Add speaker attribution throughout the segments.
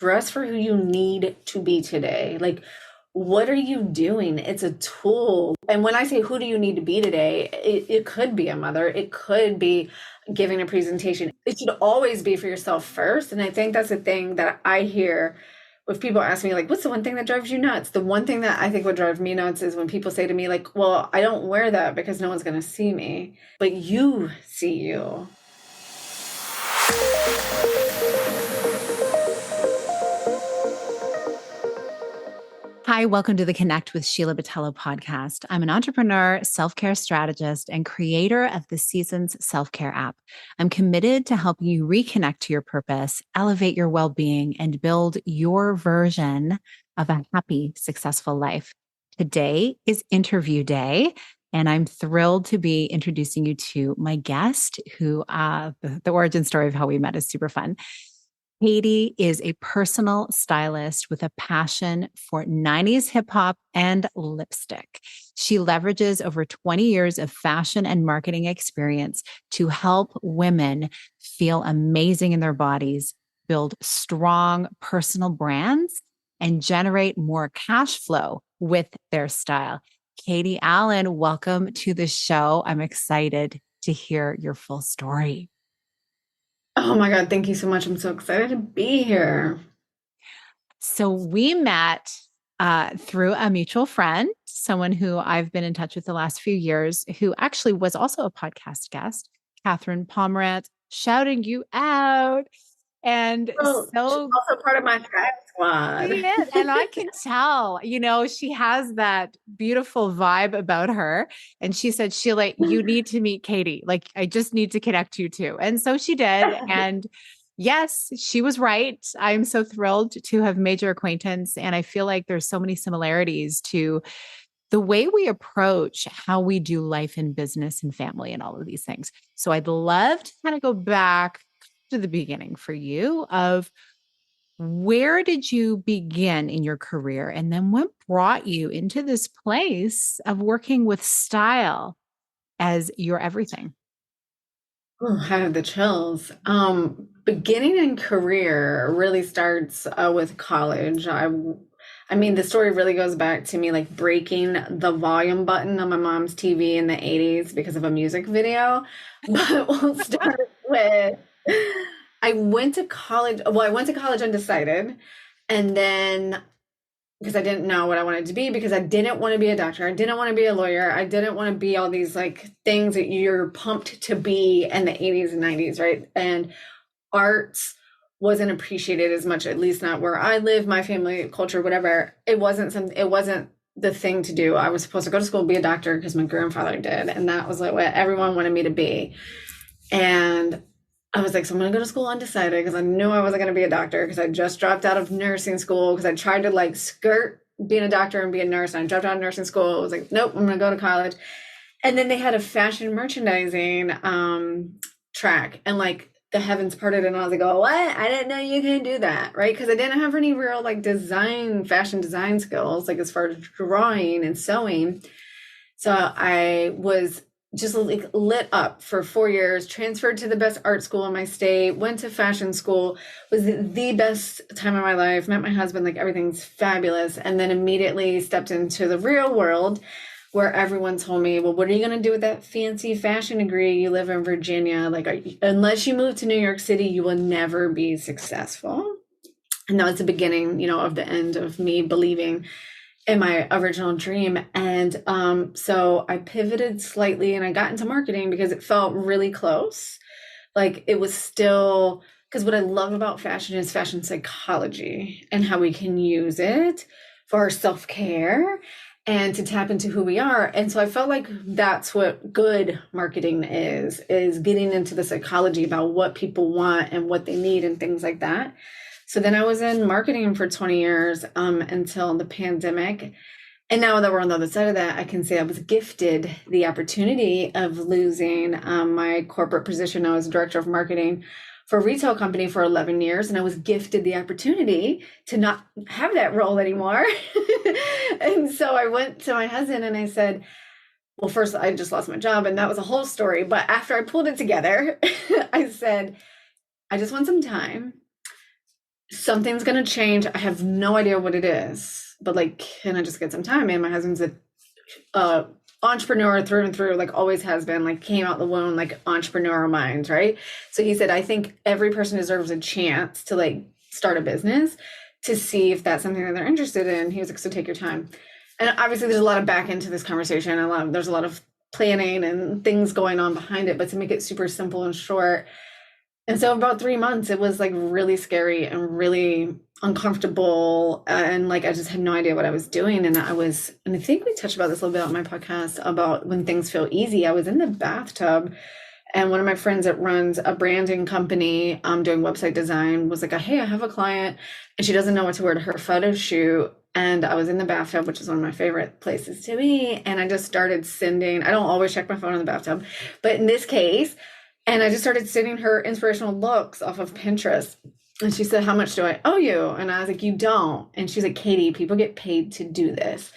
Speaker 1: dress for who you need to be today. Like, what are you doing? It's a tool. And when I say, who do you need to be today? It could be a mother. It could be giving a presentation. It should always be for yourself first. And I think that's the thing that I hear if people ask me, like, what's the one thing that drives you nuts? The one thing that I think would drive me nuts is when people say to me, like, well, I don't wear that because no one's going to see me, but you see you.
Speaker 2: Hi, welcome to the Connect with Sheila podcast. I'm an entrepreneur, self-care strategist, and creator of the Seasons Self-Care app. I'm committed to helping you reconnect to your purpose, elevate your well-being, and build your version of a happy, successful life. Today is interview day, and I'm thrilled to be introducing you to my guest who the origin story of how we met is super fun. Katie is a personal stylist with a passion for 90s hip hop and lipstick. She leverages over 20 years of fashion and marketing experience to help women feel amazing in their bodies, build strong personal brands, and generate more cash flow with their style. Katie Allen, welcome to the show. I'm excited to hear your full story.
Speaker 1: Oh my God, thank you so much. I'm so excited to be here.
Speaker 2: So we met through a mutual friend, someone who I've been in touch with the last few years, who actually was also a podcast guest, Catherine Pomerantz, shouting you out. And
Speaker 1: Oh, she's also part of my Tribe Squad.
Speaker 2: she is, and I can tell, she has that beautiful vibe about her. And she said, Sheila, you need to meet Katie. Like, I just need to connect you two. And so she did. And yes, she was right. I'm so thrilled to have made your acquaintance. And I feel like there's so many similarities to the way we approach how we do life and business and family and all of these things. So I'd love to kind of go back to the beginning for you of where did you begin in your career? And then what brought you into this place of working with style as your everything?
Speaker 1: Oh, I have the chills. Beginning in career really starts with college. I mean, the story really goes back to me like breaking the volume button on my mom's TV in the 80s because of a music video. But we'll start with I went to college. Well, I went to college undecided. And then because I didn't know what I wanted to be, because I didn't want to be a doctor. I didn't want to be a lawyer. I didn't want to be all these like things that you're pumped to be in the 80s and 90s, right? And arts wasn't appreciated as much, at least not where I live, my family culture, whatever. It wasn't the thing to do. I was supposed to go to school and be a doctor because my grandfather did. And that was like what everyone wanted me to be. And I was like, so I'm going to go to school undecided because I knew I wasn't going to be a doctor because I just dropped out of nursing school because I tried to like skirt being a doctor and be a nurse. And I dropped out of nursing school. I was like, nope, I'm going to go to college. And then they had a fashion merchandising track and like the heavens parted and I was like, oh, what? I didn't know you could do that, right? Because I didn't have any real like fashion design skills, like as far as drawing and sewing. So I was just like lit up for 4 years, transferred to the best art school in my state, went to fashion school, was the best time of my life, met my husband, like everything's fabulous. And then immediately stepped into the real world where everyone told me, well, what are you going to do with that fancy fashion degree? You live in Virginia. Like, unless you move to New York City, you will never be successful. And that was the beginning, of the end of me believing in my original dream. And so I pivoted slightly and I got into marketing because it felt really close. Like it was still, because what I love about fashion is fashion psychology and how we can use it for our self-care and to tap into who we are. And so I felt like that's what good marketing is getting into the psychology about what people want and what they need and things like that. So then I was in marketing for 20 years until the pandemic. And now that we're on the other side of that, I can say I was gifted the opportunity of losing my corporate position. I was director of marketing for a retail company for 11 years. And I was gifted the opportunity to not have that role anymore. And so I went to my husband and I said, well, first I just lost my job and that was a whole story. But after I pulled it together, I said, I just want some time. something's going to change. I have no idea what it is, but like, can I just get some time? And my husband's a uh, entrepreneur through and through, like always has been, like came out the womb, like entrepreneurial mind, right? So he said, I think every person deserves a chance to like start a business to see if that's something that they're interested in. He was like, so take your time. And obviously there's a lot of back into this conversation. There's a lot of planning and things going on behind it, but to make it super simple and short, and so about 3 months, it was like really scary and really uncomfortable. And like, I just had no idea what I was doing. And I think we touched about this a little bit on my podcast about when things feel easy. I was in the bathtub, and one of my friends that runs a branding company, doing website design, was like, hey, I have a client and she doesn't know what to wear to her photo shoot. And I was in the bathtub, which is one of my favorite places to be. And I just started sending, I don't always check my phone in the bathtub, but in this case, and I just started sending her inspirational looks off of Pinterest. And she said, how much do I owe you? And I was like, you don't. And she's like, Katie, people get paid to do this.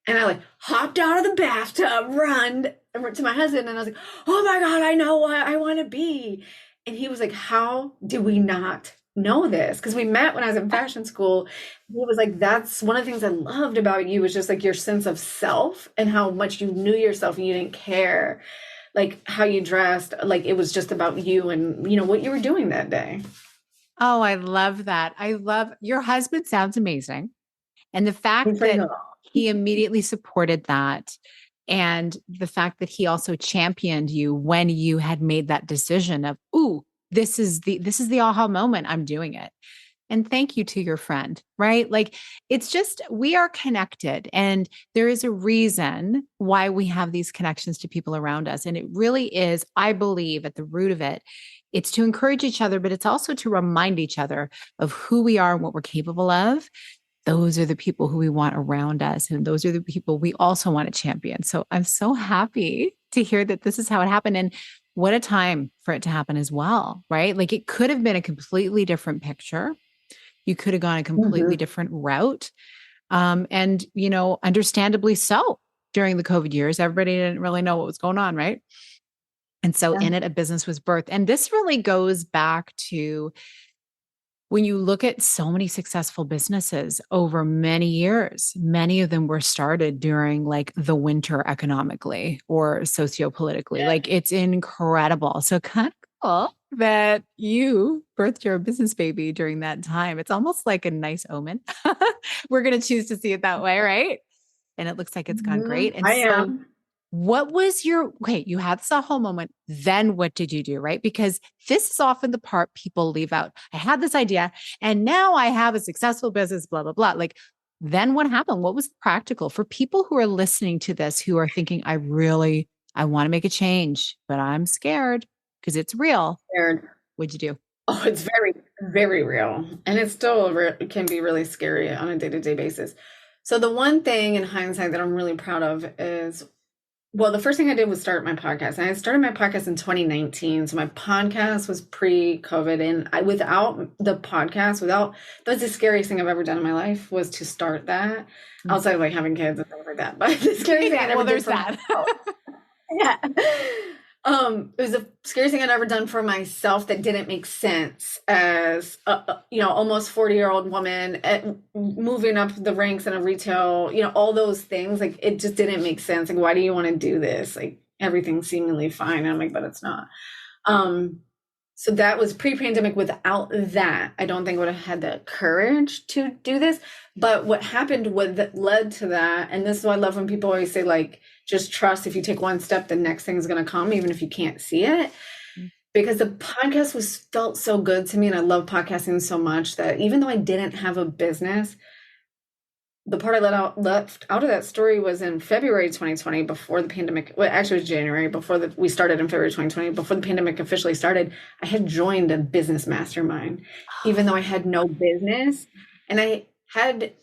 Speaker 1: And I like hopped out of the bathtub, run to my husband. And I was like, oh my God, I know what I want to be. And he was like, how do we not know this? Because we met when I was in fashion school. He was like, that's one of the things I loved about you, was just like your sense of self and how much you knew yourself and you didn't care like how you dressed, like it was just about you and what you were doing that day.
Speaker 2: Oh, I love that. I love your husband sounds amazing. And the fact
Speaker 1: He's pretty
Speaker 2: that
Speaker 1: cool.
Speaker 2: he immediately supported that, and the fact that he also championed you when you had made that decision of, ooh, this is the aha moment. I'm doing it. And thank you to your friend, right? Like it's just, we are connected and there is a reason why we have these connections to people around us. And it really is, I believe at the root of it, it's to encourage each other, but it's also to remind each other of who we are and what we're capable of. Those are the people who we want around us. And those are the people we also want to champion. So I'm so happy to hear that this is how it happened. And what a time for it to happen as well, right? Like it could have been a completely different picture. You could have gone a completely
Speaker 1: Mhm.
Speaker 2: different route. And, understandably so during the COVID years, everybody didn't really know what was going on, right? And so
Speaker 1: Yeah.
Speaker 2: in it, a business was birthed. And this really goes back to when you look at so many successful businesses over many years, many of them were started during like the winter economically or sociopolitically. Like it's incredible. So kind of cool that you birthed your business baby during that time. It's almost like a nice omen. We're going to choose to see it that way, right? And it looks like it's gone great. And
Speaker 1: I
Speaker 2: so
Speaker 1: am.
Speaker 2: what was your, okay, you had this aha moment. Then what did you do? Right? Because this is often the part people leave out. I had this idea and now I have a successful business, blah, blah, blah. Like, then what happened? What was practical for people who are listening to this, who are thinking, I want to make a change, but I'm scared because it's real.
Speaker 1: Scared.
Speaker 2: What'd you do?
Speaker 1: Oh, it's very, very real. And it's still can be really scary on a day-to-day basis. So the one thing in hindsight that I'm really proud of is, well, the first thing I did was start my podcast. And I started my podcast in 2019. So my podcast was pre-COVID. And without the podcast, that was the scariest thing I've ever done in my life, was to start that,
Speaker 2: Mm.
Speaker 1: outside of like having kids and things like that. But the scariest thing I
Speaker 2: Yeah,
Speaker 1: ever
Speaker 2: well,
Speaker 1: did
Speaker 2: there's
Speaker 1: for
Speaker 2: that.
Speaker 1: myself. Yeah. It was the scariest thing I'd ever done for myself that didn't make sense as almost 40-year-old woman moving up the ranks in a retail, all those things. Like it just didn't make sense. Like, why do you want to do this? Like everything's seemingly fine. And I'm like, but it's not. Um, so that was pre-pandemic. Without that, I don't think I would have had the courage to do this. But what happened, that led to that, and this is why I love when people always say, like, just trust, if you take one step, the next thing is going to come, even if you can't see it. Because the podcast felt so good to me, and I love podcasting so much that even though I didn't have a business, the part I left out of that story was in February 2020, before the pandemic. Well, actually, it was January, we started in February 2020, before the pandemic officially started. I had joined a business mastermind, even though I had no business, and I had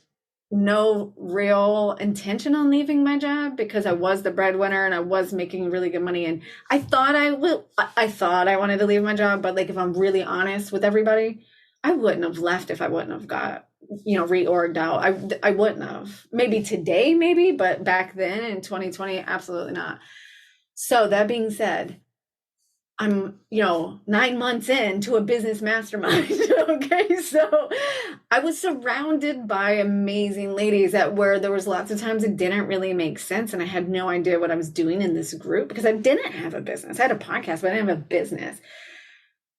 Speaker 1: no real intention on leaving my job, because I was the breadwinner and I was making really good money. And I thought I wanted to leave my job, but like, if I'm really honest with everybody, I wouldn't have left if I wouldn't have got, reorged out. I wouldn't have. Maybe today, maybe, but back then in 2020, absolutely not. So that being said, I'm, 9 months into a business mastermind. Okay. So I was surrounded by amazing ladies that where there was lots of times it didn't really make sense. And I had no idea what I was doing in this group because I didn't have a business. I had a podcast, but I didn't have a business.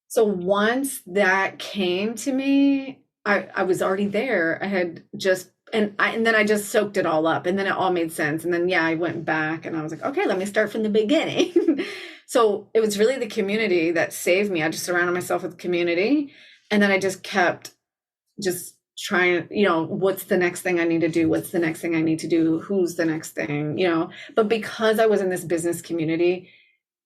Speaker 1: So once that came to me, I was already there. I had just and then I just soaked it all up and then it all made sense. And then yeah, I went back and I was like, okay, let me start from the beginning. So it was really the community that saved me. I just surrounded myself with community. And then I just kept just trying, what's the next thing I need to do? What's the next thing I need to do? Who's the next thing? But because I was in this business community,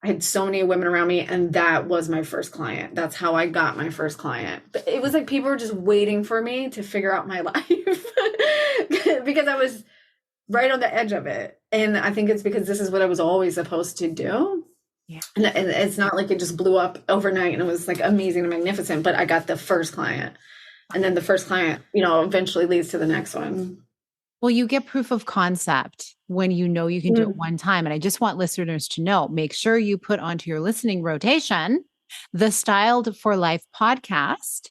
Speaker 1: I had so many women around me, and that was my first client. That's how I got my first client. But it was like people were just waiting for me to figure out my life because I was right on the edge of it. And I think it's because this is what I was always supposed to do.
Speaker 2: Yeah.
Speaker 1: And it's not like it just blew up overnight and it was like amazing and magnificent, but I got the first client. And then the first client, eventually leads to the next one.
Speaker 2: Well, you get proof of concept when you know you can do it one time. And I just want listeners to know, make sure you put onto your listening rotation the Styled for Life podcast.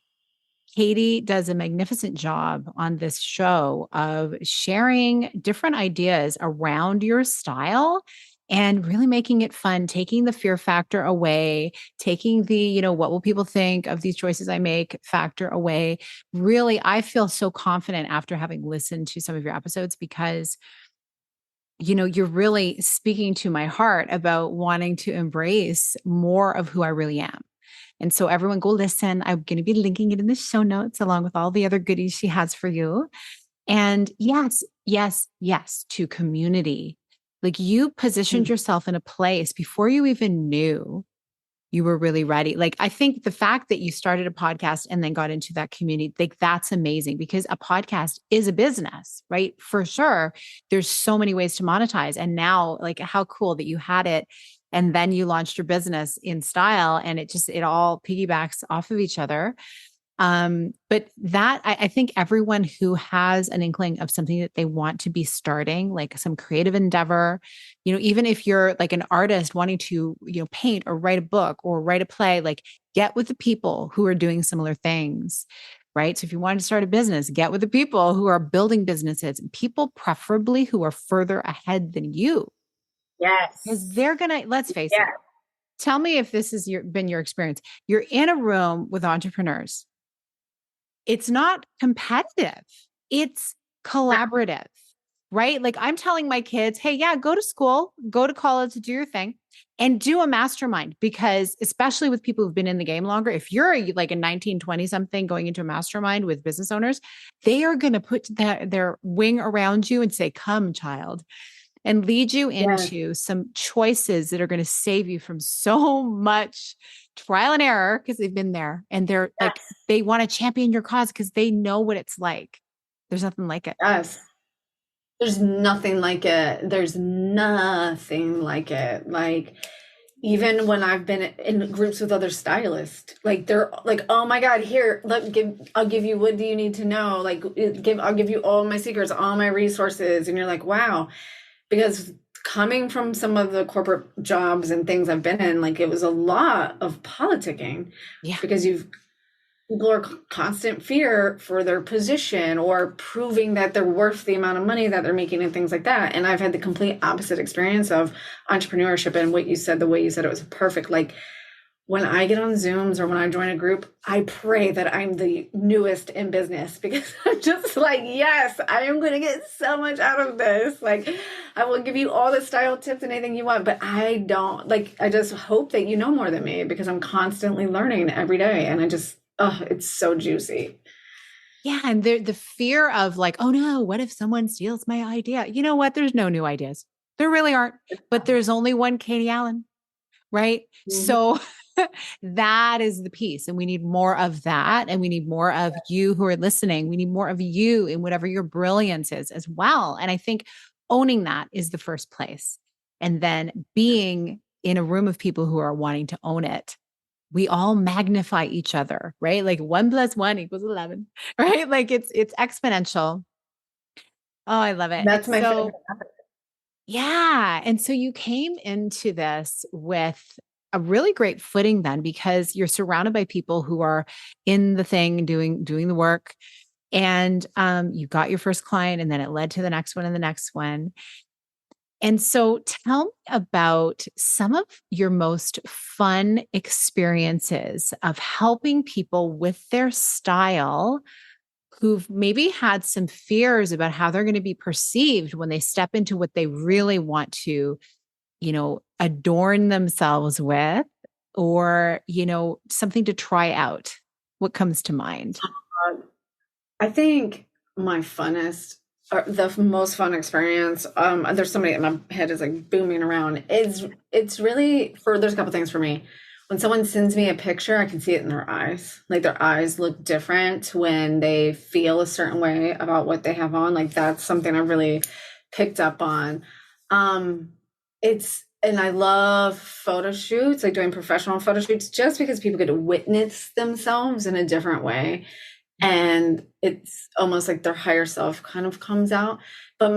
Speaker 2: Katie does a magnificent job on this show of sharing different ideas around your style and really making it fun, taking the fear factor away, taking the, what will people think of these choices I make factor away. Really, I feel so confident after having listened to some of your episodes because you're really speaking to my heart about wanting to embrace more of who I really am. And so everyone go listen. I'm going to be linking it in the show notes along with all the other goodies she has for you. And yes, yes, yes to community. Like you positioned yourself in a place before you even knew you were really ready. Like I think the fact that you started a podcast and then got into that community, like that's amazing because a podcast is a business, right? For sure. There's so many ways to monetize. And now like how cool that you had it and then you launched your business in style and it all piggybacks off of each other. But that I think everyone who has an inkling of something that they want to be starting, like some creative endeavor, even if you're like an artist wanting to, paint or write a book or write a play, like get with the people who are doing similar things. Right. So if you wanted to start a business, get with the people who are building businesses, people preferably who are further ahead than you. Because
Speaker 1: Yes.
Speaker 2: they're going to, let's face it. Tell me if this has been your experience. You're in a room with entrepreneurs. It's not competitive. It's collaborative, right? Like I'm telling my kids, hey, yeah, go to school, go to college, do your thing and do a mastermind because especially with people who've been in the game longer, if you're like a 19, 20 something going into a mastermind with business owners, they are going to put their wing around you and say, come child, and lead you
Speaker 1: Yes.
Speaker 2: into some choices that are going to save you from so much trial and error because they've been there and they're like,
Speaker 1: Yes.
Speaker 2: they want to champion your cause because they know what it's like. There's nothing like it.
Speaker 1: Yes. There's nothing like it. There's nothing like it. Like, even when I've been in groups with other stylists, like they're like, "Oh my God, here, I'll give you, what do you need to know? Like, I'll give you all my secrets, all my resources." And you're like, wow, because coming from some of the corporate jobs and things I've been in, like it was a lot of politicking
Speaker 2: Yeah.
Speaker 1: because people are constant fear for their position or proving that they're worth the amount of money that they're making and things like that. And I've had the complete opposite experience of entrepreneurship and what you said, the way you said it was perfect. Like when I get on Zooms or when I join a group, I pray that I'm the newest in business because I'm just like, yes, I am going to get so much out of this. Like I will give you all the style tips and anything you want, but I don't like, I just hope that you know more than me because I'm constantly learning every day. And it's so juicy.
Speaker 2: Yeah. And the fear of like, oh no, what if someone steals my idea? You know what? There's no new ideas. There really aren't, but there's only one Katie Allen, right?
Speaker 1: Mhm.
Speaker 2: So that is the piece. And we need more of that. And we need more of you who are listening. We need more of you in whatever your brilliance is as well. And I think owning that is the first place. And then being in a room of people who are wanting to own it, we all magnify each other, right? Like 1 + 1 = 11, right? Like it's exponential. Oh, I love it. And
Speaker 1: That's my favorite.
Speaker 2: so, yeah. And so you came into this with a really great footing then, because you're surrounded by people who are in the thing, doing the work. And you got your first client, and then it led to the next one and the next one. And so tell me about some of your most fun experiences of helping people with their style who've maybe had some fears about how they're going to be perceived when they step into what they really want to, adorn themselves with, or, something to try out. What comes to mind?
Speaker 1: Uh, I think my funnest, or the most fun experience, there's somebody in my head is like booming around. It's really there's a couple things for me. When someone sends me a picture, I can see it in their eyes. Like their eyes look different when they feel a certain way about what they have on. Like that's something I really picked up on. And I love photo shoots, like doing professional photo shoots, just because people get to witness themselves in a different way, and it's almost like their higher self kind of comes out. But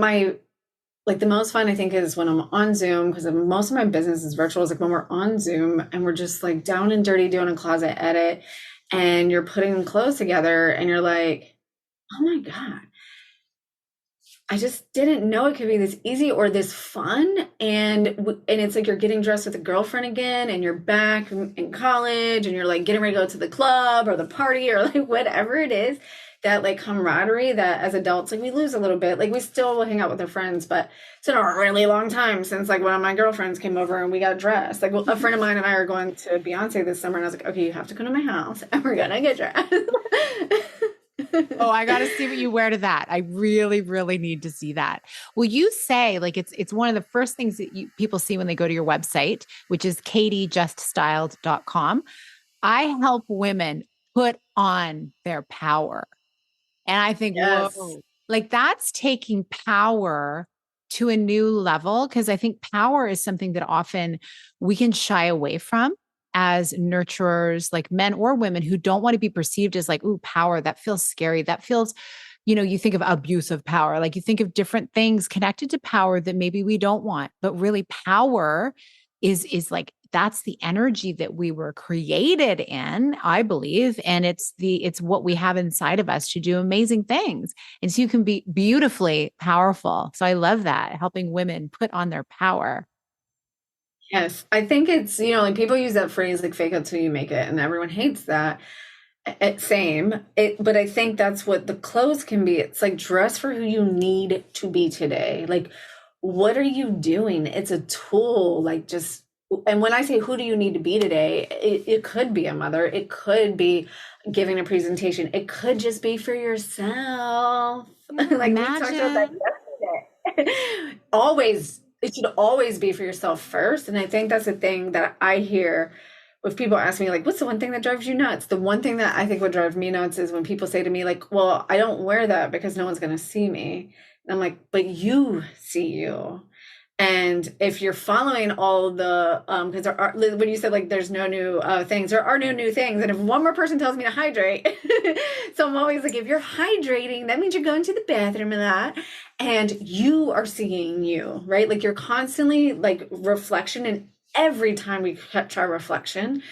Speaker 1: the most fun I think is when I'm on Zoom, because most of my business is virtual, is like when we're on Zoom and we're just like down and dirty doing a closet edit, and you're putting clothes together and you're like, oh my God, I just didn't know it could be this easy or this fun. And it's like you're getting dressed with a girlfriend again, and you're back in college, and you're like getting ready to go to the club or the party or like whatever it is. That like camaraderie that as adults, like we lose a little bit. Like we still will hang out with our friends, but it's been a really long time since like one of my girlfriends came over and we got dressed. Like a friend of mine and I are going to Beyonce this summer, and I was like, okay, you have to come to my house and we're gonna get dressed.
Speaker 2: Oh, I got to see what you wear to that. I really, really need to see that. Well, you say like it's one of the first things that people see when they go to your website, which is katiejuststyled.com. I help women put on their power. And I think,
Speaker 1: Yes.
Speaker 2: whoa, like that's taking power to a new level. Cause I think power is something that often we can shy away from as nurturers, like men or women who don't want to be perceived as like, ooh, power. That feels scary. That feels, you think of abuse of power, like you think of different things connected to power that maybe we don't want, but really power is like that's the energy that we were created in, I believe, and it's what we have inside of us to do amazing things, and so you can be beautifully powerful. So I love that, helping women put on their power.
Speaker 1: Yes, I think it's, like people use that phrase like fake it till you make it, and everyone hates that. But I think that's what the clothes can be. It's like dress for who you need to be today. Like, what are you doing? It's a tool, like just, and when I say who do you need to be today, it could be a mother, it could be giving a presentation, it could just be for yourself.
Speaker 2: Yeah,
Speaker 1: Like we talked about that
Speaker 2: imagine.
Speaker 1: yesterday. Always, it should always be for yourself first. And I think that's the thing that I hear if people ask me, like, what's the one thing that drives you nuts? The one thing that I think would drive me nuts is when people say to me, like, well, I don't wear that because no one's going to see me. And I'm like, but you see you. And if you're following all the, because there are, when you said like there's no new things, there are new things. And if one more person tells me to hydrate, so I'm always like, if you're hydrating, that means you're going to the bathroom a lot, and you are seeing you, right? Like you're constantly like reflection, and every time we catch our reflection,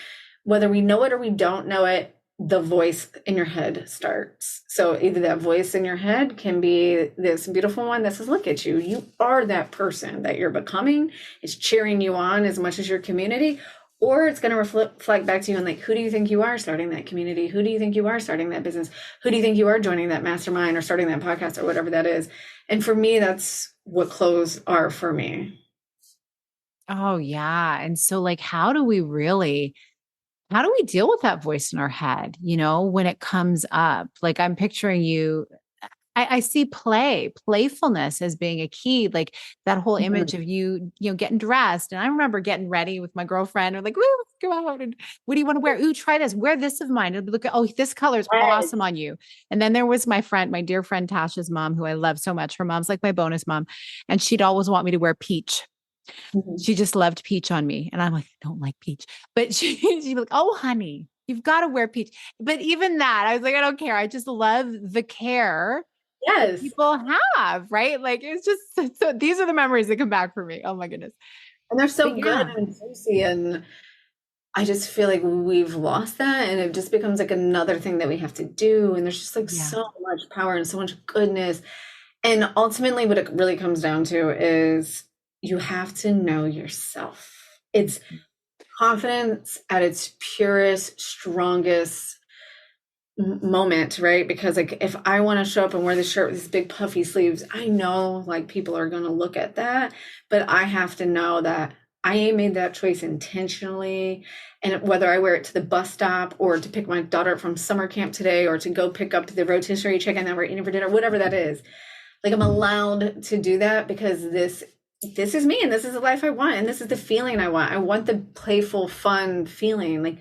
Speaker 1: whether we know it or we don't know it, the voice in your head starts. So either that voice in your head can be this beautiful one that says, look at you, you are that person that you're becoming. It's cheering you on as much as your community, or it's going to reflect back to you and like, who do you think you are starting that community? Who do you think you are starting that business? Who do you think you are joining that mastermind or starting that podcast or whatever that is? And for me, that's what clothes are for me.
Speaker 2: Oh yeah. And so like how do we deal with that voice in our head, when it comes up? Like I'm picturing you, I see playfulness as being a key, like that whole image
Speaker 1: Mhm.
Speaker 2: of you, getting dressed. And I remember getting ready with my girlfriend and like, woo, let's go out. And what do you want to wear? Ooh, try this. Wear this of mine. And look at, oh, this color is awesome
Speaker 1: Yes.
Speaker 2: on you. And then there was my dear friend Tasha's mom, who I love so much. Her mom's like my bonus mom. And she'd always want me to wear peach.
Speaker 1: Mhm.
Speaker 2: She just loved peach on me. And I'm like, I don't like peach. But she'd be like, oh, honey, you've got to wear peach. But even that, I was like, I don't care. I just love the care that
Speaker 1: Yes.
Speaker 2: people have, right? Like it's just so these are the memories that come back for me. Oh my goodness.
Speaker 1: And they're so
Speaker 2: But
Speaker 1: good
Speaker 2: yeah.
Speaker 1: and juicy, and I just feel like we've lost that and it just becomes like another thing that we have to do. And there's just like
Speaker 2: Yeah.
Speaker 1: so much power and so much goodness. And ultimately, what it really comes down to is you have to know yourself. It's confidence at its purest, strongest moment, right? Because like if I want to show up and wear this shirt with these big puffy sleeves, I know like people are going to look at that, but I have to know that I made that choice intentionally. And whether I wear it to the bus stop or to pick my daughter up from summer camp today or to go pick up the rotisserie chicken that we're eating for dinner, whatever that is, like I'm allowed to do that because this is me and this is the life I want and this is the feeling I want. I want the playful, fun feeling. Like,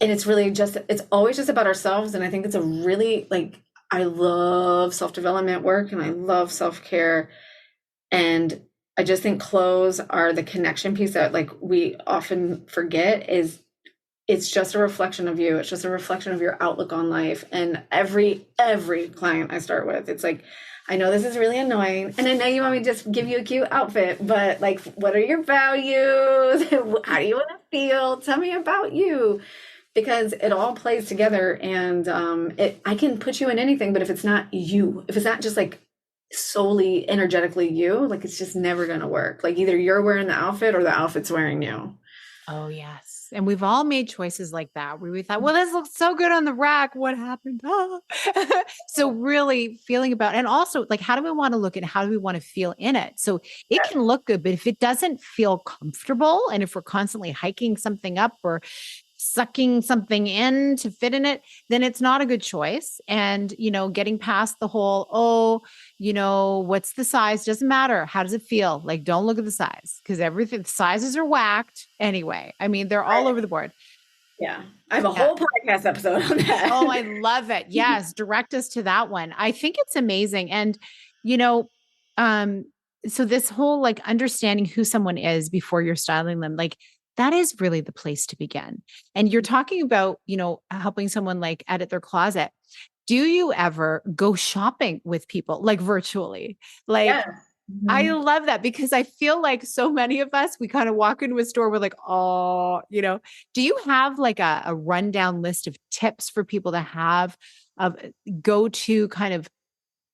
Speaker 1: and it's really just it's always just about ourselves. And I think it's a really like I love self-development work and I love self-care. And I just think clothes are the connection piece that like we often forget is it's just a reflection of you. It's just a reflection of your outlook on life. And every client I start with, it's like, I know this is really annoying, and I know you want me to just give you a cute outfit, but like, what are your values? How do you want to feel? Tell me about you, because it all plays together. And I can put you in anything, but if it's not you, if it's not just like solely energetically you, like it's just never going to work. Like either you're wearing the outfit or the outfit's wearing you.
Speaker 2: Oh, yes. And we've all made choices like that where we thought, well, this looks so good on the rack. What happened? Ah. So really feeling about, and also like, how do we want to look at how do we want to feel in it? So it can look good, but if it doesn't feel comfortable, and if we're constantly hiking something up or sucking something in to fit in it, then it's not a good choice. And, getting past the whole, oh, what's the size? Doesn't matter. How does it feel? Like, don't look at the size because everything, the sizes are whacked anyway. I mean, they're all
Speaker 1: Right.
Speaker 2: over the board.
Speaker 1: Yeah. I have a
Speaker 2: Yeah.
Speaker 1: whole podcast episode on that.
Speaker 2: Oh, I love it. Yes. Direct us to that one. I think it's amazing. And, you know, um, so this whole like understanding who someone is before you're styling them, like that is really the place to begin. And you're talking about, helping someone like edit their closet. Do you ever go shopping with people like virtually? Like,
Speaker 1: Yeah.
Speaker 2: I
Speaker 1: Mhm.
Speaker 2: love that because I feel like so many of us, we kind of walk into a store, we're like, oh, do you have like a rundown list of tips for people to have of go to kind of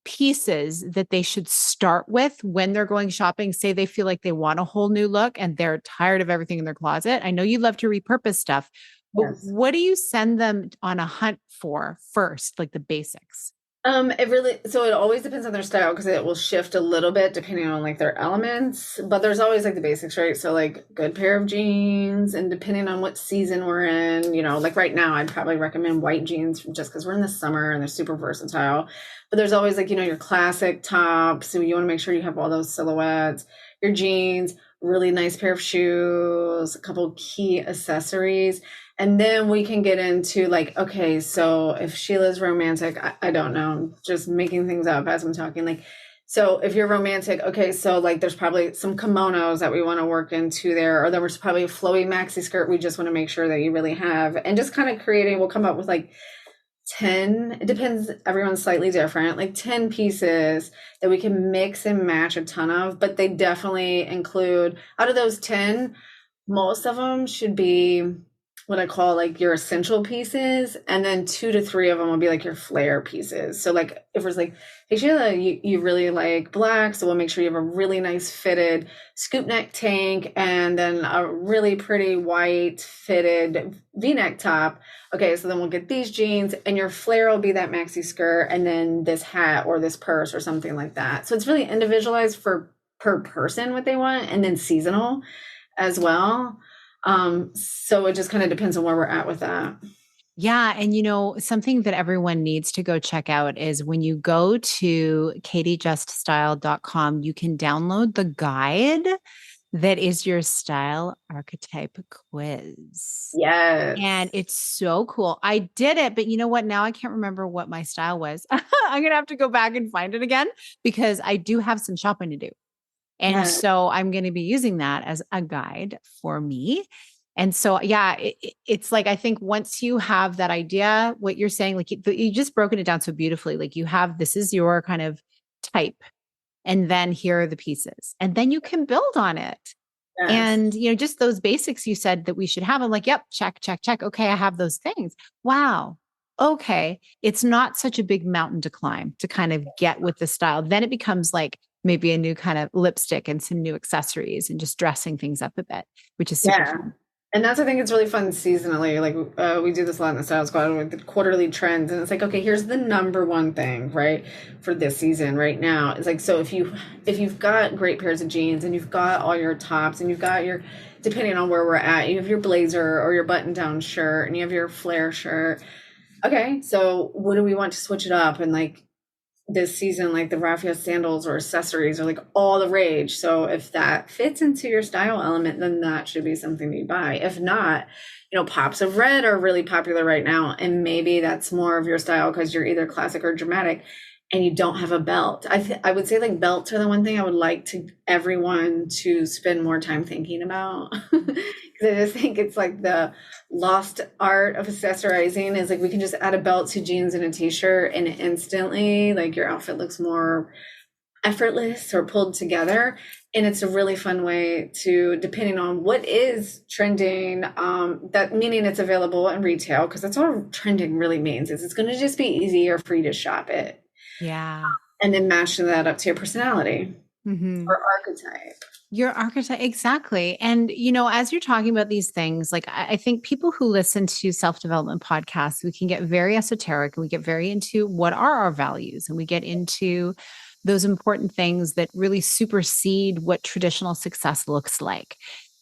Speaker 2: pieces that they should start with when they're going shopping? Say they feel like they want a whole new look and they're tired of everything in their closet. I know you love to repurpose stuff, but
Speaker 1: Yes.
Speaker 2: what do you send them on a hunt for first, like the basics?
Speaker 1: It really, so it always depends on their style because it will shift a little bit depending on like their elements, but there's always like the basics, right? So like good pair of jeans, and depending on what season we're in, like right now, I'd probably recommend white jeans just because we're in the summer and they're super versatile. But there's always like, your classic tops. So you want to make sure you have all those silhouettes, your jeans, really nice pair of shoes, a couple key accessories. And then we can get into like, okay, so if Sheila's romantic, I don't know, I'm just making things up as I'm talking. Like, so if you're romantic, okay, so like there's probably some kimonos that we want to work into there, or there's probably a flowy maxi skirt we just want to make sure that you really have. And just kind of creating, we'll come up with like 10, it depends, everyone's slightly different, like 10 pieces that we can mix and match a ton of, but they definitely include, out of those 10, most of them should be what I call like your essential pieces, and then 2 to 3 of them will be like your flair pieces. So like if it's like, hey Sheila, you really like black, so we'll make sure you have a really nice fitted scoop neck tank and then a really pretty white fitted V-neck top. Okay, so then we'll get these jeans, and your flair will be that maxi skirt, and then this hat or this purse or something like that. So it's really individualized for per person what they want, and then seasonal as well. So it just kind of depends on where we're at with that.
Speaker 2: Yeah. And something that everyone needs to go check out is when you go to katiejuststyle.com, you can download the guide that is your style archetype quiz. And
Speaker 1: Yes.
Speaker 2: it's so cool. I did it, but you know what? Now I can't remember what my style was. I'm going to have to go back and find it again because I do have some shopping to do. And
Speaker 1: Yeah.
Speaker 2: so I'm going to be using that as a guide for me. And so, yeah, it's like, I think once you have that idea, what you're saying, like you just broken it down so beautifully. Like you have, this is your kind of type, and then here are the pieces, and then you can build on it.
Speaker 1: Yes.
Speaker 2: And, just those basics you said that we should have. I'm like, yep, check, check, check. Okay, I have those things. Wow. Okay. It's not such a big mountain to climb to kind of get with the style. Then it becomes like maybe a new kind of lipstick and some new accessories and just dressing things up a bit, which is super
Speaker 1: Yeah.
Speaker 2: fun.
Speaker 1: And that's, I think it's really fun seasonally. Like we do this a lot in the Style Squad with the quarterly trends, and it's like, okay, here's the number one thing, right, for this season right now. It's like, so if you've got great pairs of jeans and you've got all your tops and you've got your, depending on where we're at, you have your blazer or your button down shirt and you have your flare shirt. Okay, so what do we want to switch it up? And like this season, like the raffia sandals or accessories are like all the rage. So if that fits into your style element, then that should be something that you buy. If not, pops of red are really popular right now. And maybe that's more of your style because you're either classic or dramatic and you don't have a belt. I would say like belts are the one thing I would like to everyone to spend more time thinking about. Because I just think it's like the lost art of accessorizing is like we can just add a belt to jeans and a t-shirt and instantly like your outfit looks more effortless or pulled together. And it's a really fun way to, depending on what is trending, that meaning it's available in retail, because that's what trending really means is it's going to just be easier for you to shop it
Speaker 2: Yeah.
Speaker 1: and then matching that up to your personality
Speaker 2: Mm-hmm.
Speaker 1: or archetype.
Speaker 2: Your archetype, exactly. And, as you're talking about these things, like I think people who listen to self development podcasts, we can get very esoteric and we get very into what are our values and we get into those important things that really supersede what traditional success looks like.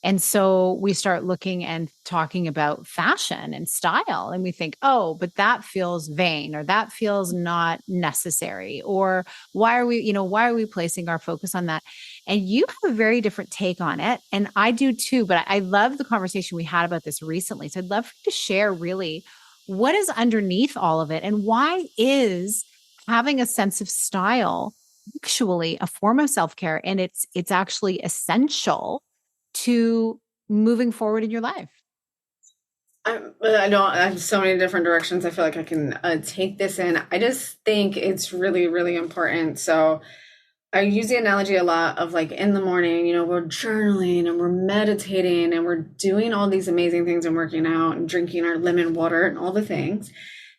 Speaker 2: And so we start looking and talking about fashion and style, and we think, oh, but that feels vain or that feels not necessary. Or why are we placing our focus on that? And you have a very different take on it. And I do too. But I love the conversation we had about this recently. So I'd love for you to share really what is underneath all of it and why is having a sense of style actually a form of self-care, and it's actually essential to moving forward in your life.
Speaker 1: I have so many different directions I feel like I can take this in. I just think it's really, really important. So I use the analogy a lot of like in the morning, we're journaling and we're meditating and we're doing all these amazing things and working out and drinking our lemon water and all the things.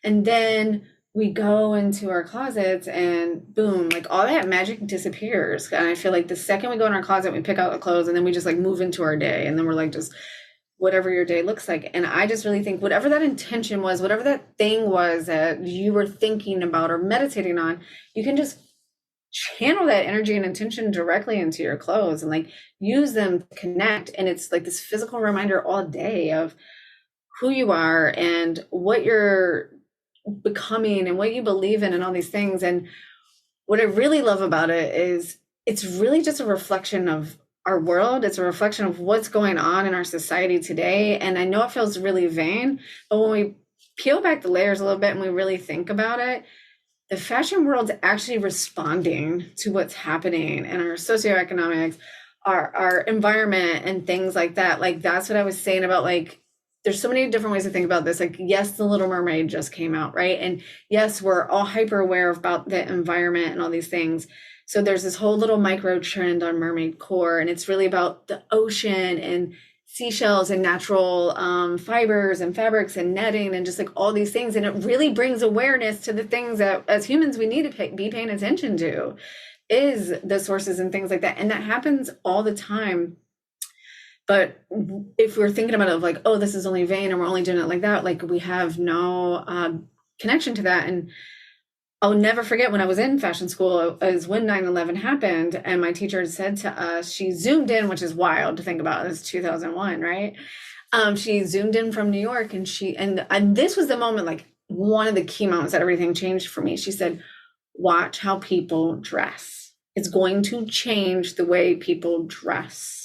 Speaker 1: And then we go into our closets and boom, like all that magic disappears. And I feel like the second we go in our closet, we pick out the clothes and then we just like move into our day. And then we're like, just whatever your day looks like. And I just really think whatever that intention was, whatever that thing was that you were thinking about or meditating on, you can just channel that energy and intention directly into your clothes and like use them to connect. And it's like this physical reminder all day of who you are and what you're becoming and what you believe in and all these things. And what I really love about it is it's really just a reflection of our world. It's a reflection of what's going on in our society today. And I know it feels really vain, but when we peel back the layers a little bit and we really think about it, the fashion world's actually responding to what's happening in our socioeconomics, our environment and things like that. Like that's what I was saying about like, there's so many different ways to think about this. Like, yes, The Little Mermaid just came out, right? And yes, we're all hyper aware about the environment and all these things. So there's this whole little micro trend on mermaid core, and it's really about the ocean and seashells and natural fibers and fabrics and netting and just like all these things. And it really brings awareness to the things that as humans we need to be paying attention to, is the sources and things like that. And that happens all the time. But if we're thinking about it of like, oh, this is only vain and we're only doing it like that, like we have no connection to that. And I'll never forget when I was in fashion school is when 9/11 happened. And my teacher said to us, she zoomed in, which is wild to think about. It's 2001, right? She zoomed in from New York and this was the moment, like one of the key moments that everything changed for me. She said, watch how people dress. It's going to change the way people dress.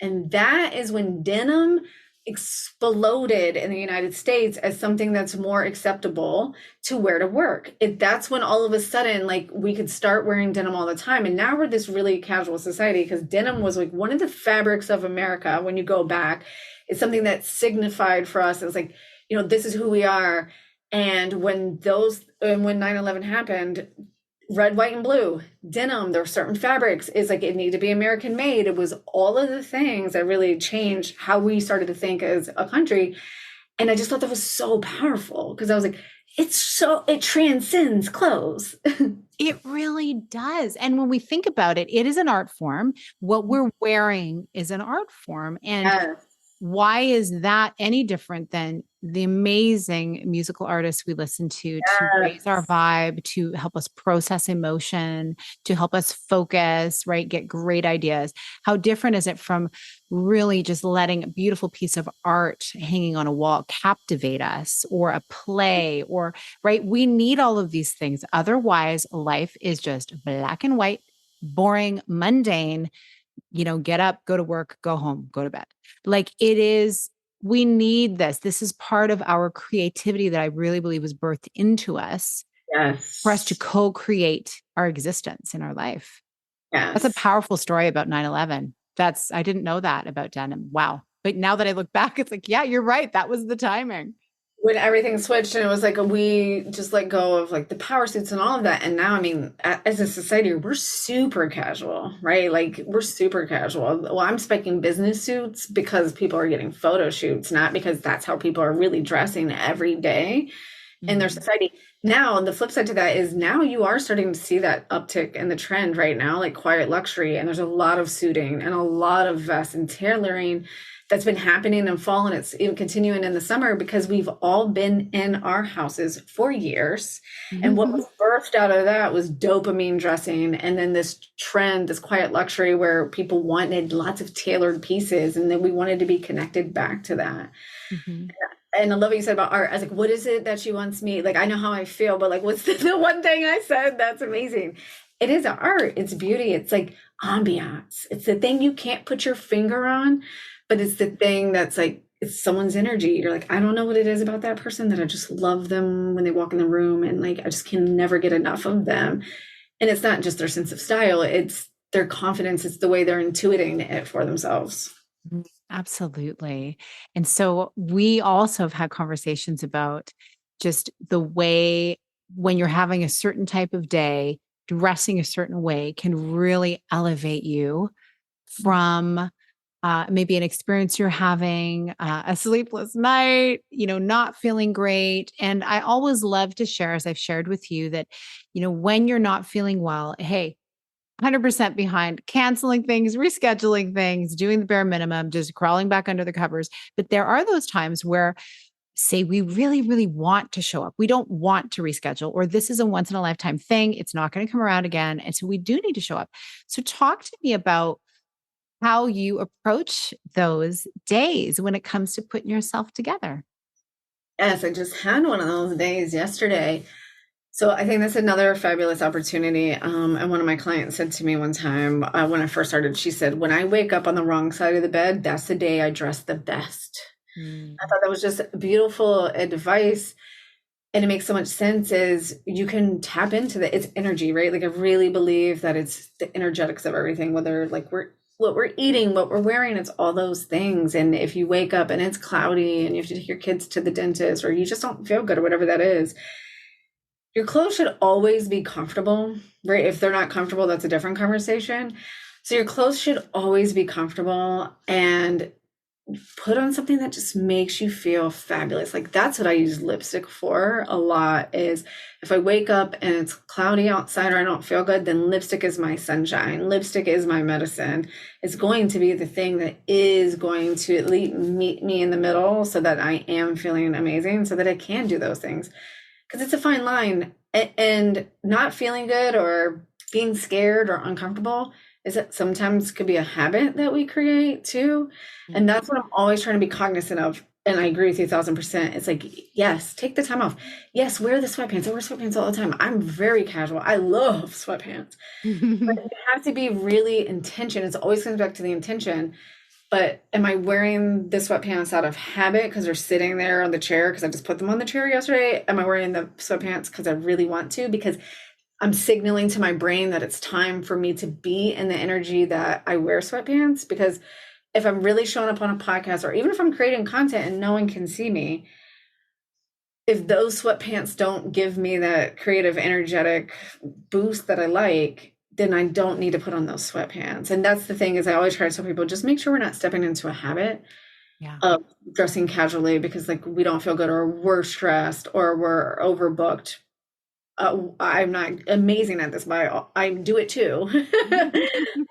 Speaker 1: And that is when denim exploded in the United States as something that's more acceptable to wear to work. That's when all of a sudden, like we could start wearing denim all the time. And now we're this really casual society because denim was like one of the fabrics of America. When you go back, it's something that signified for us. It was like, this is who we are. And when 9/11 happened, red, white, and blue, denim. There were certain fabrics. It's like it needed to be American made. It was all of the things that really changed how we started to think as a country. And I just thought that was so powerful because I was like, it transcends clothes.
Speaker 2: It really does. And when we think about it, it is an art form. What we're wearing is an art form. And
Speaker 1: Yes,
Speaker 2: why is that any different than the amazing musical artists we listen to raise our
Speaker 1: yes,
Speaker 2: vibe, to help us process emotion, to help us focus, right? Get great ideas. How different is it from really just letting a beautiful piece of art hanging on a wall captivate us, or a play, or, right? We need all of these things. Otherwise, life is just black and white, boring, mundane, get up, go to work, go home, go to bed. Like it is, we need this. This is part of our creativity that I really believe was birthed into us for us to
Speaker 1: yes,
Speaker 2: co create our existence in our life. That's a
Speaker 1: yes.
Speaker 2: powerful story about 9/11. I didn't know that about denim. Wow. But now that I look back, it's like, yeah, you're right. That was the timing.
Speaker 1: When everything switched and it was like we just let go of like the power suits and all of that, and now I mean as a society we're super casual, right? Like we're super casual. Well, I'm speccing business suits because people are getting photo shoots, not because that's how people are really dressing every day in their
Speaker 2: Mm-hmm.
Speaker 1: society. Now the flip side to that is now you are starting to see that uptick in the trend right now, like quiet luxury, and there's a lot of suiting and a lot of vests and tailoring that's been happening in fall, and it's even continuing in the summer because we've all been in our houses for years. And what was birthed out of that was dopamine dressing. And then this trend, this quiet luxury, where people wanted lots of tailored pieces. And then we wanted to be connected back to that.
Speaker 2: Mm-hmm.
Speaker 1: And I love what you said about art. I was like, what is it that she wants me? Like, I know how I feel, but like, what's the one thing I said? That's amazing. It is art. It's beauty. It's like ambiance. It's the thing you can't put your finger on, but it's the thing that's like, it's someone's energy. You're like, I don't know what it is about that person that I just love them when they walk in the room. And like, I just can never get enough of them. And it's not just their sense of style, it's their confidence. It's the way they're intuiting it for themselves.
Speaker 2: Absolutely. And so we also have had conversations about just the way when you're having a certain type of day, dressing a certain way can really elevate you from maybe an experience you're having, a sleepless night, not feeling great. And I always love to share, as I've shared with you, that, when you're not feeling well, hey, 100% behind canceling things, rescheduling things, doing the bare minimum, just crawling back under the covers. But there are those times where, say, we really, really want to show up. We don't want to reschedule, or this is a once in a lifetime thing. It's not going to come around again. And so we do need to show up. So, talk to me about how you approach those days when it comes to putting yourself together.
Speaker 1: Yes, I just had one of those days yesterday. So I think that's another fabulous opportunity. And one of my clients said to me one time when I first started, she said, when I wake up on the wrong side of the bed, that's the day I dress the best. I
Speaker 2: Mm.
Speaker 1: thought that was just beautiful advice. And it makes so much sense is you can tap into it's energy, right? Like I really believe that it's the energetics of everything, whether like what we're eating, what we're wearing, it's all those things. And if you wake up and it's cloudy and you have to take your kids to the dentist or you just don't feel good or whatever that is, your clothes should always be comfortable, right? If they're not comfortable, that's a different conversation. So your clothes should always be comfortable and put on something that just makes you feel fabulous. Like that's what I use lipstick for a lot is if I wake up and it's cloudy outside or I don't feel good, then lipstick is my sunshine. Lipstick is my medicine. It's going to be the thing that is going to at least meet me in the middle so that I am feeling amazing so that I can do those things. Because it's a fine line. And not feeling good or being scared or uncomfortable is that sometimes could be a habit that we create too. And
Speaker 2: Mhm.
Speaker 1: that's what I'm always trying to be cognizant of. And I agree with you 1000%. It's like, yes, take the time off. Yes, wear the sweatpants. I wear sweatpants all the time. I'm very casual. I love sweatpants. But you have to be really intention. It always comes back to the intention. But am I wearing the sweatpants out of habit because they're sitting there on the chair because I just put them on the chair yesterday? Am I wearing the sweatpants because I really want to? Because I'm signaling to my brain that it's time for me to be in the energy that I wear sweatpants. Because if I'm really showing up on a podcast or even if I'm creating content and no one can see me, if those sweatpants don't give me that creative, energetic boost that I like, then I don't need to put on those sweatpants. And that's the thing is I always try to tell people, just make sure we're not stepping into a habit
Speaker 2: Yeah.
Speaker 1: of dressing casually because like we don't feel good or we're stressed or we're overbooked. I'm not amazing at this, but I do it too.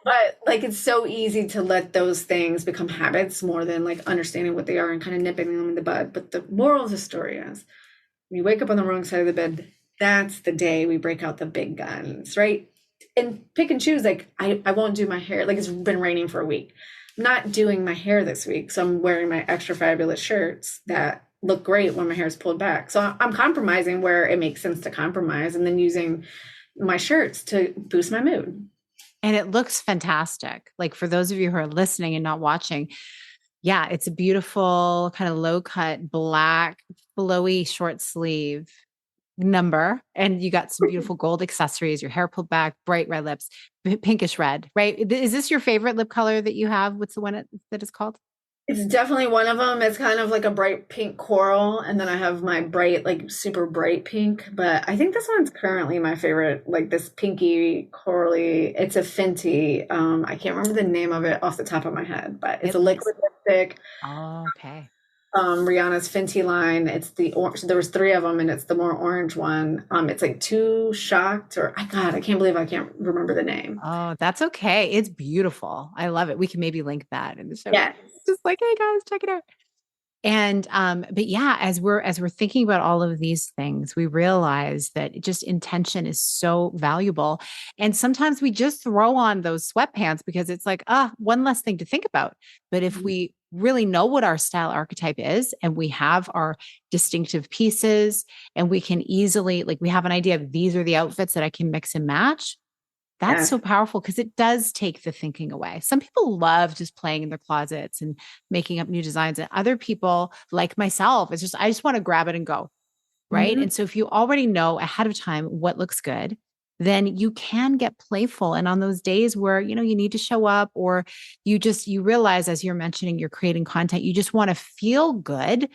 Speaker 1: But like it's so easy to let those things become habits more than like understanding what they are and kind of nipping them in the bud. But the moral of the story is when you wake up on the wrong side of the bed, that's the day we break out the big guns, right? And pick and choose. Like I won't do my hair. Like it's been raining for a week. I'm not doing my hair this week. So I'm wearing my extra fabulous shirts that look great when my hair is pulled back. So I'm compromising where it makes sense to compromise and then using my shirts to boost my mood.
Speaker 2: And it looks fantastic. Like for those of you who are listening and not watching, yeah, it's a beautiful kind of low cut, black, flowy short sleeve number. And you got some beautiful gold accessories, your hair pulled back, bright red lips, pinkish red, right? Is this your favorite lip color that you have? What's the one that is called?
Speaker 1: It's definitely one of them. It's kind of like a bright pink coral, and then I have my bright, like super bright pink. But I think this one's currently my favorite, like this pinky corally. It's a Fenty. I can't remember the name of it off the top of my head, but it's
Speaker 2: It
Speaker 1: a
Speaker 2: looks,
Speaker 1: liquid lipstick.
Speaker 2: oh, okay.
Speaker 1: Rihanna's Fenty line. It's the orange. There was three of them, and it's the more orange one. It's like Too Shocked, or I God, I can't believe I can't remember the name.
Speaker 2: Oh, that's okay. It's beautiful. I love it. We can maybe link that in the show
Speaker 1: Yeah.
Speaker 2: notes. Just like, hey guys, check it out. And but yeah, as we're thinking about all of these things, we realize that just intention is so valuable. And sometimes we just throw on those sweatpants because it's like, one less thing to think about. But if we really know what our style archetype is and we have our distinctive pieces and we can easily, like, we have an idea of these are the outfits that I can mix and match, that's
Speaker 1: Yes.
Speaker 2: so powerful because it does take the thinking away. Some people love just playing in their closets and making up new designs. And other people, like myself, it's just, I just want to grab it and go. Right.
Speaker 1: Mhm.
Speaker 2: And so if you already know ahead of time what looks good, then you can get playful. And on those days where, you need to show up or you realize, as you're mentioning, you're creating content, you just want to feel good.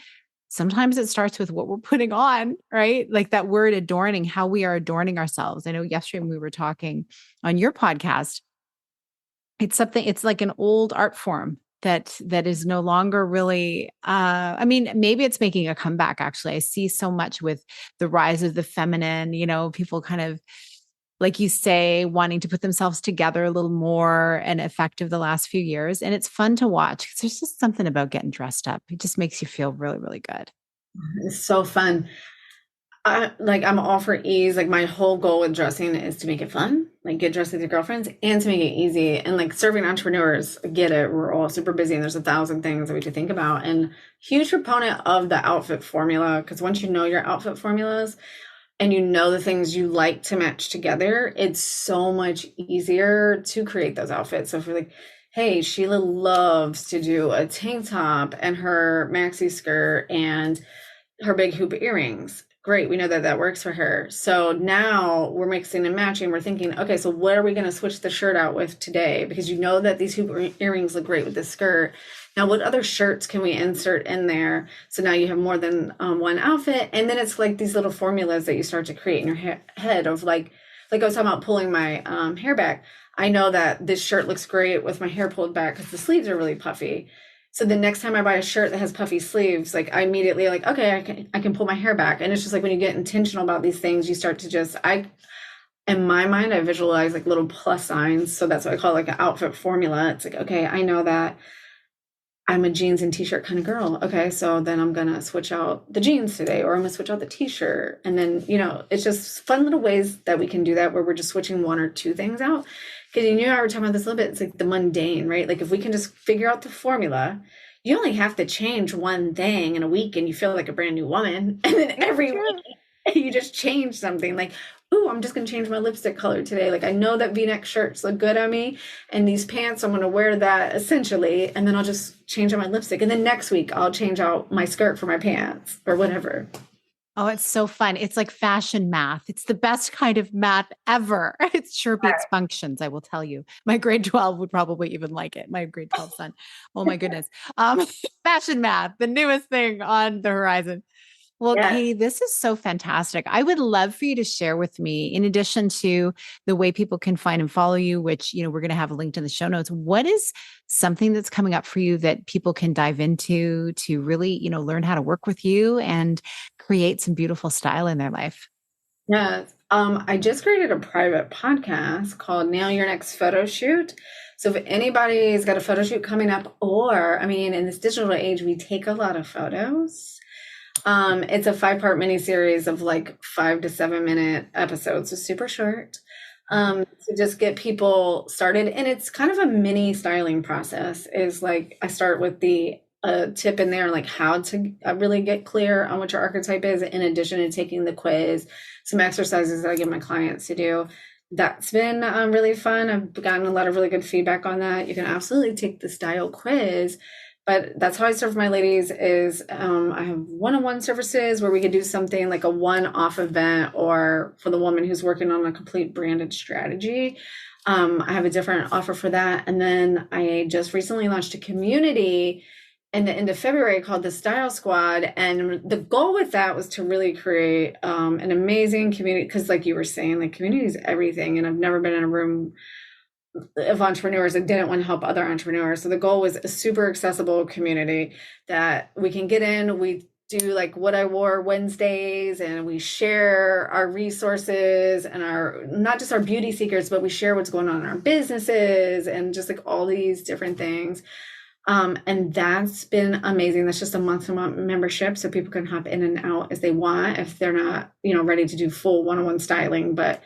Speaker 2: Sometimes it starts with what we're putting on, right? Like that word adorning, how we are adorning ourselves. I know yesterday when we were talking on your podcast, it's like an old art form that is no longer really I mean, maybe it's making a comeback actually. I see so much with the rise of the feminine, people kind of like you say, wanting to put themselves together a little more and effective the last few years. And it's fun to watch because there's just something about getting dressed up. It just makes you feel really, really good.
Speaker 1: It's so fun. I'm all for ease. Like my whole goal with dressing is to make it fun, like get dressed with your girlfriends and to make it easy. And like serving entrepreneurs, I get it. We're all super busy and there's 1,000 things that we have to think about. And huge proponent of the outfit formula because once you know your outfit formulas and you know the things you like to match together, it's so much easier to create those outfits. So if you're like, hey, Sheila loves to do a tank top and her maxi skirt and her big hoop earrings. Great, we know that that works for her. So now we're mixing and matching. We're thinking, okay, so what are we going to switch the shirt out with today? Because you know that these hoop earrings look great with this skirt. Now, what other shirts can we insert in there? So now you have more than one outfit. And then it's like these little formulas that you start to create in your head of like I was talking about pulling my hair back. I know that this shirt looks great with my hair pulled back because the sleeves are really puffy. So the next time I buy a shirt that has puffy sleeves, like I immediately like, okay, I can pull my hair back. And it's just like when you get intentional about these things, you start to just in my mind, I visualize like little plus signs. So that's what I call like an outfit formula. It's like, okay, I know that I'm a jeans and t-shirt kind of girl. Okay, so then I'm gonna switch out the jeans today, or I'm gonna switch out the t-shirt. And then, it's just fun little ways that we can do that where we're just switching one or two things out. Because I were talking about this a little bit, it's like the mundane, right? Like if we can just figure out the formula, you only have to change one thing in a week and you feel like a brand new woman. And then
Speaker 2: It's
Speaker 1: every
Speaker 2: true.
Speaker 1: week you just change something like, ooh, I'm just gonna change my lipstick color today. Like I know that V-neck shirts look good on me, and these pants, I'm gonna wear that essentially, and then I'll just change out my lipstick. And then next week I'll change out my skirt for my pants or whatever.
Speaker 2: Oh, it's so fun. It's like fashion math. It's the best kind of math ever. It sure beats functions, I will tell you. My grade 12 would probably even like it. My grade 12 son. Oh my goodness. Um, fashion math, the newest thing on the horizon. Well,
Speaker 1: Yeah.
Speaker 2: Katie, this is so fantastic. I would love for you to share with me, in addition to the way people can find and follow you, which, we're going to have linked in the show notes. What is something that's coming up for you that people can dive into to really, learn how to work with you and create some beautiful style in their life?
Speaker 1: Yeah. I just created a private podcast called Nail Your Next Photo Shoot. So if anybody's got a photo shoot coming up, or I mean, in this digital age, we take a lot of photos. It's a 5-part miniseries of like 5 to 7 minute episodes, so super short. To just get people started. And it's kind of a mini styling process. Is like I start with the tip in there, like how to really get clear on what your archetype is, in addition to taking the quiz, some exercises that I give my clients to do. That's been really fun. I've gotten a lot of really good feedback on that. You can absolutely take the style quiz, but that's how I serve my ladies is I have one-on-one services where we could do something like a one-off event, or for the woman who's working on a complete branded strategy. I have a different offer for that. And then I just recently launched a community in the end of February called the Style Squad. And the goal with that was to really create an amazing community. Because like you were saying, like community is everything. And I've never been in a room of entrepreneurs that didn't want to help other entrepreneurs. So the goal was a super accessible community that we can get in. We do like what I wore Wednesdays, and we share our resources and our, not just our beauty secrets, but we share what's going on in our businesses and just like all these different things. And that's been amazing. That's just a month-to-month membership, so people can hop in and out as they want if they're not, ready to do full one-on-one styling. But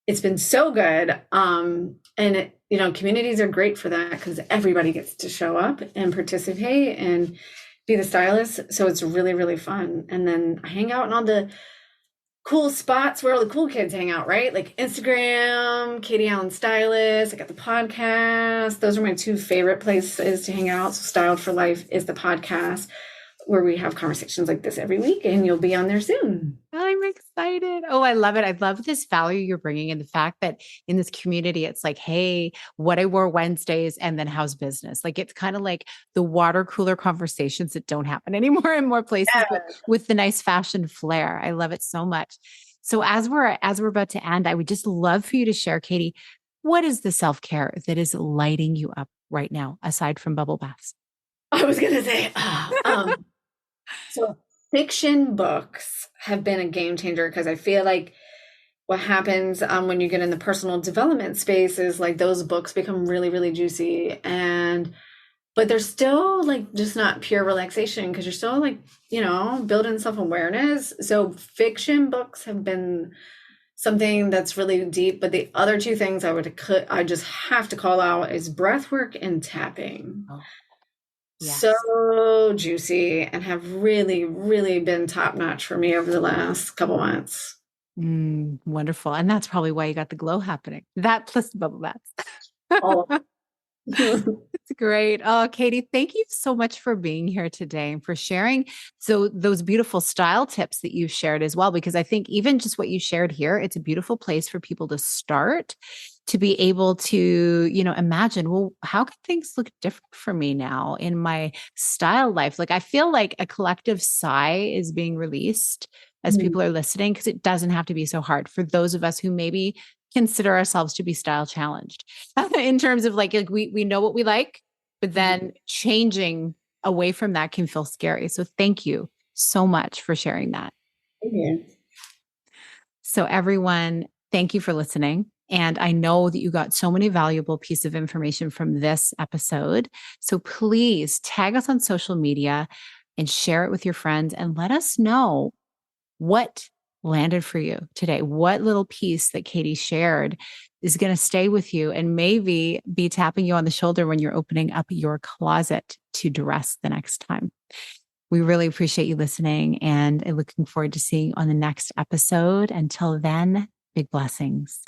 Speaker 1: it's been so good. And communities are great for that because everybody gets to show up and participate and be the stylist. So it's really, really fun. And then I hang out in all the cool spots where all the cool kids hang out, right? Like Instagram, Katie Allen Stylist. I got the podcast. Those are my two favorite places to hang out. So Styled for Life is the podcast where we have conversations like this every week, and you'll be on there soon.
Speaker 2: I'm excited. Oh, I love it. I love this value you're bringing in, the fact that in this community, it's like, hey, what I wore Wednesdays and then how's business? Like, it's kind of like the water cooler conversations that don't happen anymore in more places, but with the nice fashion flair. I love it so much. So as we're about to end, I would just love for you to share, Katie, what is the self-care that is lighting you up right now, aside from bubble baths?
Speaker 1: I was going to say, so fiction books have been a game changer because I feel like what happens when you get in the personal development space is like those books become really, really juicy, but they're still like just not pure relaxation because you're still like, building self-awareness. So fiction books have been something that's really deep. But the other two things I just have to call out is breath work and tapping.
Speaker 2: Oh, yes.
Speaker 1: So juicy and have really, really been top notch for me over the last couple months.
Speaker 2: Wonderful. And that's probably why you got the glow happening. That plus the bubble baths.
Speaker 1: All
Speaker 2: It's great. Oh, Katie, thank you so much for being here today and for sharing those beautiful style tips that you've shared as well, because I think even just what you shared here, it's a beautiful place for people to start to be able to, imagine, well, how can things look different for me now in my style life? Like, I feel like a collective sigh is being released as people are listening, because it doesn't have to be so hard for those of us who maybe consider ourselves to be style challenged in terms of like we know what we like, but then changing away from that can feel scary. So thank you so much for sharing that. So everyone, thank you for listening. And I know that you got so many valuable pieces of information from this episode. So please tag us on social media and share it with your friends and let us know what landed for you today. What little piece that Katie shared is going to stay with you and maybe be tapping you on the shoulder when you're opening up your closet to dress the next time. We really appreciate you listening and looking forward to seeing you on the next episode. Until then, big blessings.